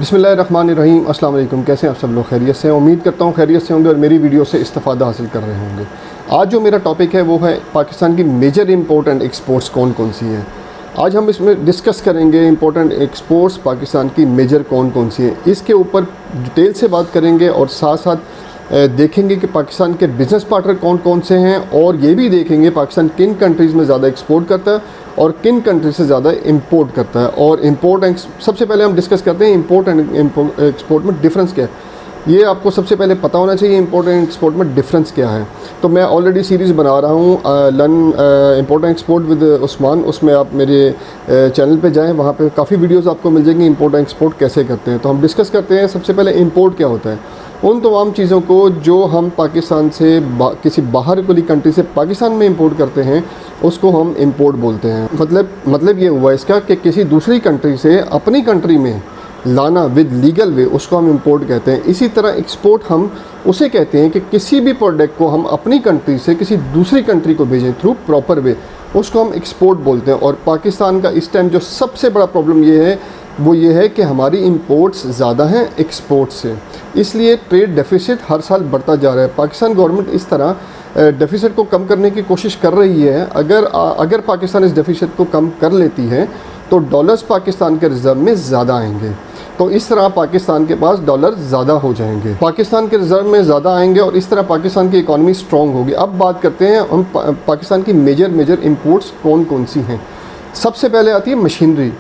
बिस्मिल्लाहिर्रहमानिर्रहीम। अस्सलाम वालेकुम। कैसे हैं आप सब लोग? खैरियत से? उम्मीद करता हूँ खैरियत से होंगे और मेरी वीडियो से इस्तिफ़ादा हासिल कर रहे होंगे। आज जो मेरा टॉपिक है वो है पाकिस्तान की मेजर इंपॉर्टेंट एक्सपोर्ट्स कौन कौन सी हैं। आज हम इसमें डिस्कस करेंगे इंपॉर्टेंट एक्सपोर्ट्स पाकिस्तान की मेजर कौन कौन सी हैं। इसके ऊपर डिटेल से बात करेंगे और साथ साथ देखेंगे कि पाकिस्तान के बिज़नेस पार्टनर कौन कौन से हैं और ये भी देखेंगे पाकिस्तान किन कंट्रीज़ में ज़्यादा एक्सपोर्ट करता है और किन कंट्री से ज़्यादा इंपोर्ट करता है। और इंपोर्ट सबसे पहले हम डिस्कस करते हैं इंपोर्ट एंड एक्सपोर्ट में डिफरेंस क्या है। ये आपको सबसे पहले पता होना चाहिए इंपोर्ट एंड एक्सपोर्ट में डिफरेंस क्या है। तो मैं ऑलरेडी सीरीज़ बना रहा हूँ learn import and export with Usman. उसमें आप मेरे चैनल पे जाएं, वहाँ पे काफ़ी वीडियोस आपको मिल जाएंगी इंपोर्ट एंड एक्सपोर्ट कैसे करते हैं। तो हम डिस्कस करते हैं सबसे पहले इंपोर्ट क्या होता है। उन तमाम चीज़ों को जो हम पाकिस्तान से किसी बाहर वाली कंट्री से पाकिस्तान में इंपोर्ट करते हैं उसको हम इंपोर्ट बोलते हैं। मतलब ये हुआ इसका कि किसी दूसरी कंट्री से अपनी कंट्री में लाना विद लीगल वे, उसको हम इंपोर्ट कहते हैं। इसी तरह एक्सपोर्ट हम उसे कहते हैं कि किसी भी प्रोडक्ट को हम अपनी कंट्री से किसी दूसरी कंट्री को भेजें थ्रू प्रॉपर वे, उसको हम एक्सपोर्ट बोलते हैं। और पाकिस्तान का इस टाइम जो सबसे बड़ा प्रॉब्लम ये है वो ये है कि हमारी इंपोर्ट्स ज़्यादा हैं एक्सपोर्ट से, इसलिए ट्रेड डेफिसिट हर साल बढ़ता जा रहा है। पाकिस्तान गवर्नमेंट इस तरह डेफिसिट को कम करने की कोशिश कर रही है। अगर पाकिस्तान इस डेफिसिट को कम कर लेती है तो डॉलर्स पाकिस्तान के रिज़र्व में ज़्यादा आएंगे। तो इस तरह पाकिस्तान के पास डॉलर ज़्यादा हो जाएंगे, पाकिस्तान के रिज़र्व में ज़्यादा आएंगे और इस तरह पाकिस्तान की इकॉनमी स्ट्रॉन्ग होगी। अब बात करते हैं हम पाकिस्तान की मेजर इंपोर्ट्स कौन कौन सी हैं। सबसे पहले आती है मशीनरी।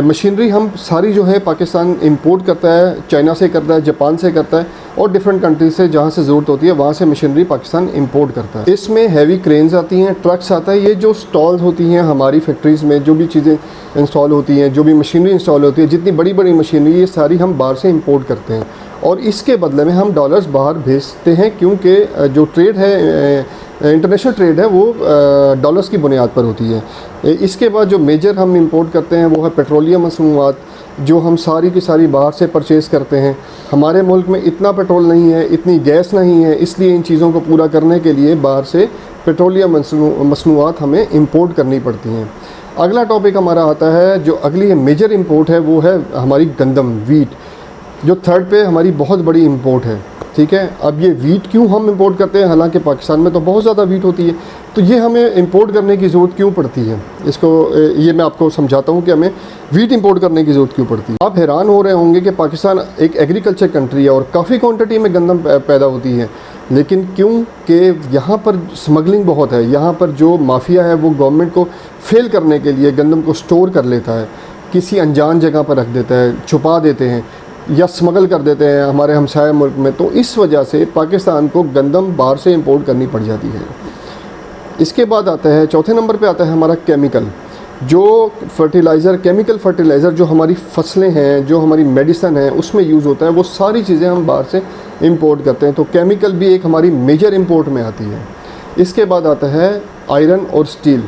मशीनरी हम सारी जो है पाकिस्तान इंपोर्ट करता है, चाइना से करता है, जापान से करता है और डिफरेंट कंट्री से जहाँ से ज़रूरत होती है वहाँ से मशीनरी पाकिस्तान इंपोर्ट करता है। इसमें हैवी क्रेन्स आती हैं, ट्रक्स आता है। ये जो स्टॉल्स होती हैं हमारी फैक्ट्रीज़ में, जो भी चीज़ें इंस्टॉल होती हैं, जो भी मशीनरी इंस्टॉल होती है, जितनी बड़ी बड़ी मशीनरी, ये सारी हम बाहर से इंपोर्ट करते हैं और इसके बदले में हम डॉलर्स बाहर भेजते हैं, क्योंकि जो ट्रेड है इंटरनेशनल ट्रेड है वो डॉलर्स की बुनियाद पर होती है। इसके बाद जो मेजर हम इंपोर्ट करते हैं वो है पेट्रोलियम मसनूआत, जो हम सारी की सारी बाहर से परचेज़ करते हैं। हमारे मुल्क में इतना पेट्रोल नहीं है, इतनी गैस नहीं है, इसलिए इन चीज़ों को पूरा करने के लिए बाहर से पेट्रोलियम मसनूआत हमें इंपोर्ट करनी पड़ती हैं। अगला टॉपिक हमारा आता है, जो अगली मेजर इंपोर्ट है वो है हमारी गंदम, वीट, जो थर्ड पे हमारी बहुत बड़ी इंपोर्ट है। ठीक है, अब ये वीट क्यों हम इंपोर्ट करते हैं, हालांकि पाकिस्तान में तो बहुत ज़्यादा वीट होती है, तो ये हमें इंपोर्ट करने की ज़रूरत क्यों पड़ती है, इसको ये मैं आपको समझाता हूँ कि हमें वीट इंपोर्ट करने की ज़रूरत क्यों पड़ती है। आप हैरान हो रहे होंगे कि पाकिस्तान एक एग्रीकल्चर कंट्री है और काफ़ी क्वांटिटी में गंदम पैदा होती है, लेकिन क्यों कि यहाँ पर स्मगलिंग बहुत है। यहाँ पर जो माफिया है वो गवर्नमेंट को फेल करने के लिए गंदम को स्टोर कर लेता है, किसी अनजान जगह पर रख देता है, छुपा देते हैं या स्मगल कर देते हैं हमारे हमसाया मुल्क में। तो इस वजह से पाकिस्तान को गंदम बाहर से इंपोर्ट करनी पड़ जाती है। इसके बाद आता है, चौथे नंबर पे आता है हमारा केमिकल, जो फर्टिलाइज़र, केमिकल फर्टिलाइज़र जो हमारी फसलें हैं, जो हमारी मेडिसिन है उसमें यूज़ होता है, वो सारी चीज़ें हम बाहर से इंपोर्ट करते हैं। तो केमिकल भी एक हमारी मेजर इंपोर्ट में आती है। इसके बाद आता है आयरन और स्टील।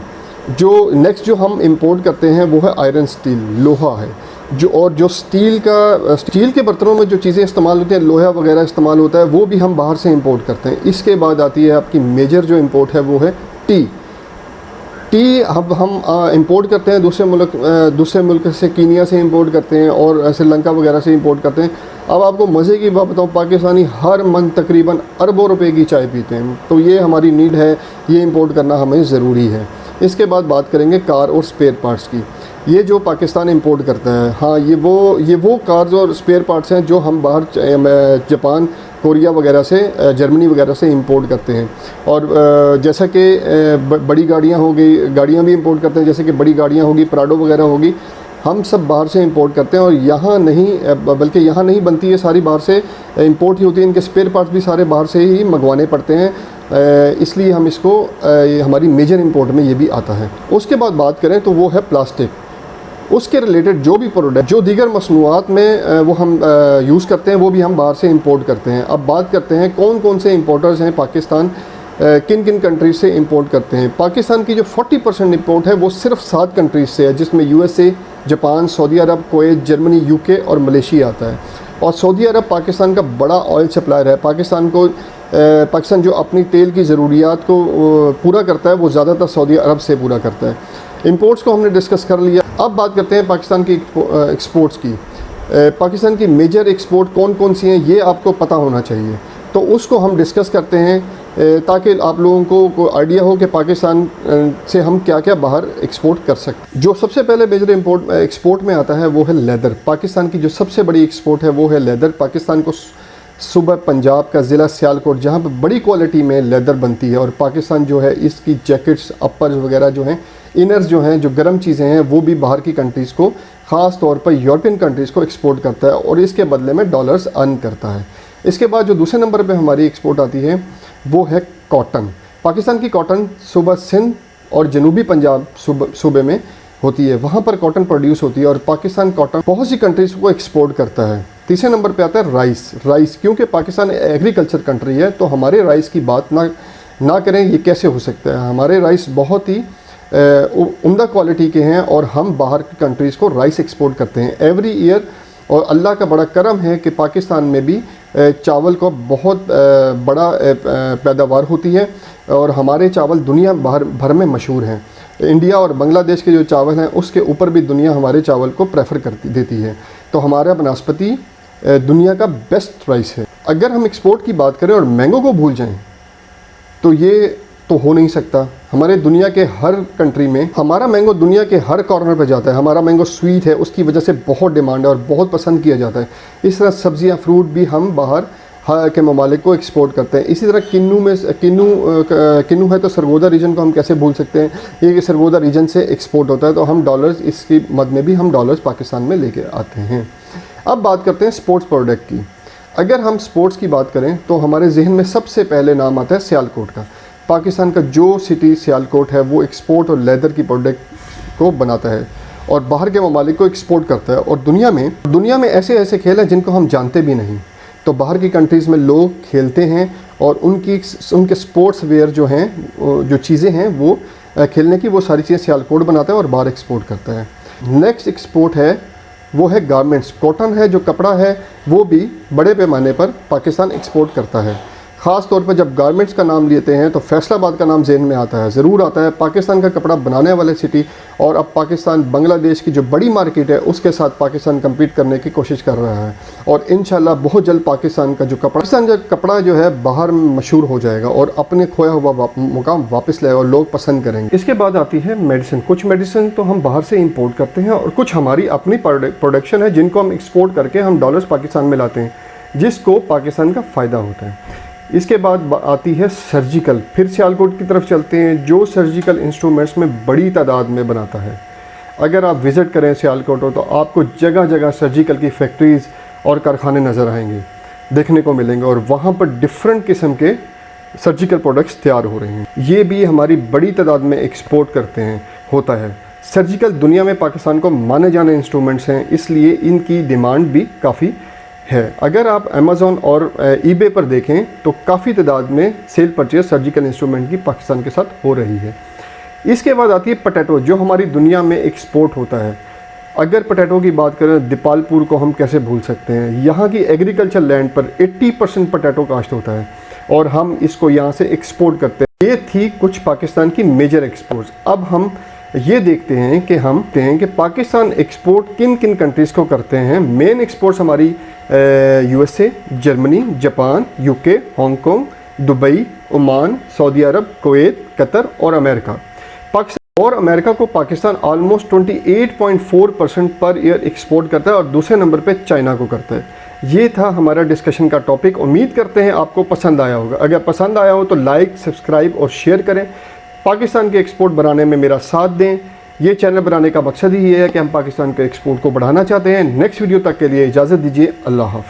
जो नेक्स्ट जो हम इंपोर्ट करते हैं वो है आयरन, स्टील, लोहा है। जो स्टील के बर्तनों में जो चीज़ें इस्तेमाल होती हैं, लोहा वगैरह इस्तेमाल होता है, वो भी हम बाहर से इंपोर्ट करते हैं। इसके बाद आती है आपकी मेजर जो इंपोर्ट है वो है टी अब हम इंपोर्ट करते हैं दूसरे मुल्क से, कीनिया से इंपोर्ट करते हैं और श्रीलंका वगैरह से इंपोर्ट करते हैं। अब आपको मज़े की बात बताऊँ, पाकिस्तानी हर मंथ तकरीबन अरबों रुपए की चाय पीते हैं, तो ये हमारी नीड है, ये इंपोर्ट करना हमें ज़रूरी है। इसके बाद बात करेंगे कार और स्पेयर पार्ट्स की। ये जो पाकिस्तान इंपोर्ट करता है, हाँ, ये वो कार्स और स्पेयर पार्ट्स हैं जो हम बाहर जापान, कोरिया वगैरह से, जर्मनी वगैरह से इंपोर्ट करते हैं। और जैसा कि बड़ी गाड़ियाँ हो गई, गाड़ियाँ भी इंपोर्ट करते हैं, जैसे कि बड़ी गाड़ियाँ होगी, प्राडो वगैरह होगी, हम सब बाहर से इंपोर्ट करते हैं। और यहाँ नहीं बनती है, सारी बाहर से इंपोर्ट ही होती है। इनके स्पेयर पार्ट्स भी सारे बाहर से ही मंगवाने पड़ते हैं, इसलिए हम इसको हमारी मेजर इंपोर्ट में ये भी आता है। उसके बाद बात करें तो वो है प्लास्टिक, उसके रिलेटेड जो भी प्रोडक्ट जो दीगर मसनूआत में वो हम यूज़ करते हैं, वो भी हम बाहर से इंपोर्ट करते हैं। अब बात करते हैं कौन कौन से इंपोर्टर्स हैं पाकिस्तान, किन किन कंट्रीज से इंपोर्ट करते हैं। पाकिस्तान की जो 40% इंपोर्ट है वो सिर्फ 7 कंट्रीज से है, जिसमें USA, Japan, Saudi Arab, Kuwait, Germany, UK और मलेशिया आता है। और सऊदी अरब पाकिस्तान का बड़ा ऑयल सप्लायर है। पाकिस्तान जो अपनी तेल की ज़रूरियात को पूरा करता है वो ज़्यादातर सऊदी अरब से पूरा करता है। इंपोर्ट्स को हमने डिस्कस कर लिया। अब बात करते हैं पाकिस्तान की एक्सपोर्ट्स की। पाकिस्तान की मेजर एक्सपोर्ट कौन कौन सी हैं ये आपको पता होना चाहिए। तो उसको हम डिस्कस करते हैं ताकि आप लोगों को आइडिया हो कि पाकिस्तान से हम क्या क्या बाहर एक्सपोर्ट कर सकते हैं। जो सबसे पहले मेजर एक्सपोर्ट में आता है वो है लेदर। पाकिस्तान की जो सबसे बड़ी एक्सपोर्ट है वो है लेदर। पाकिस्तान को सुबह पंजाब का ज़िला सियालकोट जहाँ पर बड़ी क्वालिटी में लेदर बनती है और पाकिस्तान जो है इसकी जैकेट्स अपर्स वगैरह जो हैं, इनर्स जो हैं, जो गर्म चीज़ें हैं वो भी बाहर की कंट्रीज़ को, ख़ास तौर पर यूरोपियन कंट्रीज़ को एक्सपोर्ट करता है और इसके बदले में डॉलर्स अर्न करता है। इसके बाद जो दूसरे नंबर पे हमारी एक्सपोर्ट आती है वो है कॉटन। पाकिस्तान की कॉटन सुबह सिंध और जनूबी पंजाब सूबे में होती है, वहाँ पर कॉटन प्रोड्यूस होती है और पाकिस्तान कॉटन बहुत सी कंट्रीज़ को एक्सपोर्ट करता है। तीसरे नंबर पे आता है राइस। क्योंकि पाकिस्तान एग्रीकल्चर कंट्री है तो हमारे राइस की बात ना करें ये कैसे हो सकता है। हमारे राइस बहुत ही उम्दा क्वालिटी के हैं और हम बाहर की कंट्रीज़ को राइस एक्सपोर्ट करते हैं एवरी ईयर। और अल्लाह का बड़ा करम है कि पाकिस्तान में भी चावल को बहुत बड़ा पैदावार होती है और हमारे चावल दुनिया भर में मशहूर हैं। इंडिया और बांग्लादेश के जो चावल हैं उसके ऊपर भी दुनिया हमारे चावल को प्रेफर देती है। तो हमारा बनास्पति दुनिया का बेस्ट राइस है। अगर हम एक्सपोर्ट की बात करें और मैंगो को भूल जाएं तो ये तो हो नहीं सकता। हमारे दुनिया के हर कंट्री में हमारा मैंगो दुनिया के हर कॉर्नर पे जाता है। हमारा मैंगो स्वीट है, उसकी वजह से बहुत डिमांड है और बहुत पसंद किया जाता है। इस तरह सब्जियां, फ्रूट भी हम बाहर के ममालिक को एक्सपोर्ट करते हैं। इसी तरह किन्नू है तो सरगोदा रीजन को हम कैसे भूल सकते हैं, ये सरगोदा रीजन से एक्सपोर्ट होता है तो हम डॉलर्स, इसकी मद में भी हम डॉलर्स पाकिस्तान में लेके आते हैं। अब बात करते हैं स्पोर्ट्स प्रोडक्ट की। अगर हम स्पोर्ट्स की बात करें तो हमारे जहन में सबसे पहले नाम आता है सियालकोट का। पाकिस्तान का जो सिटी सियालकोट है वो एक्सपोर्ट और लेदर की प्रोडक्ट को बनाता है और बाहर के ममालिक को एक्सपोर्ट करता है। और दुनिया में ऐसे ऐसे खेल हैं जिनको हम जानते भी नहीं, तो बाहर की कंट्रीज़ में लोग खेलते हैं और उनके स्पोर्ट्स वेयर जो हैं, जो चीज़ें हैं वो खेलने की, वो सारी चीज़ें सियालकोट बनाता है और बाहर एक्सपोर्ट करता है। नेक्स्ट एक्सपोर्ट है वो है गारमेंट्स। कॉटन है, जो कपड़ा है, वो भी बड़े पैमाने पर पाकिस्तान एक्सपोर्ट करता है। ख़ास तौर पर जब गारमेंट्स का नाम लेते हैं तो फैसलाबाद का नाम ज़हन में आता है, ज़रूर आता है। पाकिस्तान का कपड़ा बनाने वाले सिटी, और अब पाकिस्तान बांग्लादेश की जो बड़ी मार्केट है उसके साथ पाकिस्तान कम्पीट करने की कोशिश कर रहा है और इंशाल्लाह बहुत जल्द पाकिस्तान का कपड़ा जो है बाहर मशहूर हो जाएगा और अपने खोया हुआ मुकाम वापस लाएगा और लोग पसंद करेंगे। इसके बाद आती है मेडिसिन। कुछ मेडिसिन तो हम बाहर से इम्पोर्ट करते हैं और कुछ हमारी अपनी प्रोडक्शन है जिनको हम एक्सपोर्ट करके हम डॉलर्स पाकिस्तान में लाते हैं, जिसको पाकिस्तान का फ़ायदा होता है। इसके बाद आती है सर्जिकल। फिर सियालकोट की तरफ चलते हैं, जो सर्जिकल इंस्ट्रूमेंट्स में बड़ी तादाद में बनाता है। अगर आप विज़िट करें सियालकोट तो आपको जगह जगह सर्जिकल की फैक्ट्रीज़ और कारखाने नज़र आएंगे, देखने को मिलेंगे और वहाँ पर डिफरेंट किस्म के सर्जिकल प्रोडक्ट्स तैयार हो रहे हैं। ये भी हमारी बड़ी तादाद में एक्सपोर्ट करते हैं होता है। सर्जिकल दुनिया में पाकिस्तान को माने जाने इंस्ट्रूमेंट्स हैं, इसलिए इनकी डिमांड भी काफ़ी है। अगर आप अमेज़ॉन और ईबे पर देखें तो काफ़ी तादाद में सेल परचेज सर्जिकल इंस्ट्रूमेंट की पाकिस्तान के साथ हो रही है। इसके बाद आती है पोटैटो, जो हमारी दुनिया में एक्सपोर्ट होता है। अगर पोटैटो की बात करें, दीपालपुर को हम कैसे भूल सकते हैं। यहाँ की एग्रीकल्चर लैंड पर 80% पोटैटो काश्त होता है और हम इसको यहाँ से एक्सपोर्ट करते हैं। ये थी कुछ पाकिस्तान की मेजर एक्सपोर्ट्स। अब हम ये देखते हैं कि पाकिस्तान एक्सपोर्ट किन किन कंट्रीज़ को करते हैं। मेन एक्सपोर्ट्स हमारी USA, Germany, Japan, UK, Hong Kong, Dubai, Oman, Saudi Arab, Kuwait, Qatar और अमेरिका। अमेरिका को Pakistan almost 28.4% per year export करता है और दूसरे नंबर पे चाइना को करता है। ये था हमारा डिस्कशन का टॉपिक। उम्मीद करते हैं आपको पसंद आया होगा। अगर पसंद आया हो तो लाइक, सब्सक्राइब और शेयर करें। पाकिस्तान के एक्सपोर्ट बढ़ाने में मेरा साथ दें। ये चैनल बनाने का मकसद ही ये है कि हम पाकिस्तान के एक्सपोर्ट को बढ़ाना चाहते हैं। नेक्स्ट वीडियो तक के लिए इजाज़त दीजिए। अल्लाह हाफ़िज़।